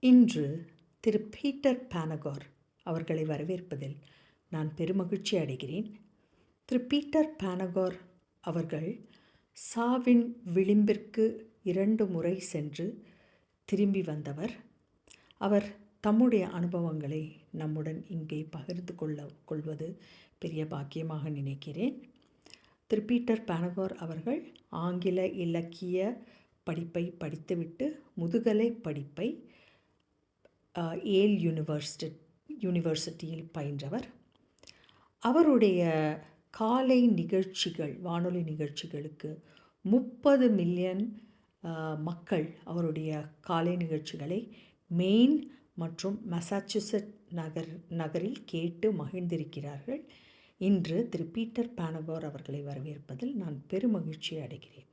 இன்று திரு பீட்டர் பானகோர் அவர்களை வரவேற்பதில் நான் பெருமகிழ்ச்சி அடைகிறேன். திரு பீட்டர் பானகோர் அவர்கள் சாவின் விளிம்பிற்கு 2 முறை சென்று திரும்பி வந்தவர். அவர் தம்முடைய அனுபவங்களை நம்முடன் இங்கே பகிர்ந்து கொள்வது பெரிய பாக்கியமாக நினைக்கிறேன். திரு பீட்டர் பானகோர் அவர்கள் ஆங்கில இலக்கிய படிப்பை படித்துவிட்டு முதுகலை படிப்பை ஏல் யூனிவர்சிட்டியில் பயின்றவர். அவருடைய காலை நிகழ்ச்சிகள், வானொலி நிகழ்ச்சிகளுக்கு 30 மில்லியன் மக்கள் அவருடைய காலை நிகழ்ச்சிகளை மெயின் மற்றும் மசாச்சுசெட் நகரில் கேட்டு மகிழ்ந்திருக்கிறார்கள். இன்று திரு பீட்டர் பானகோர் அவர்களை வரவேற்பதில் நான் பெருமகிழ்ச்சி அடைகிறேன்.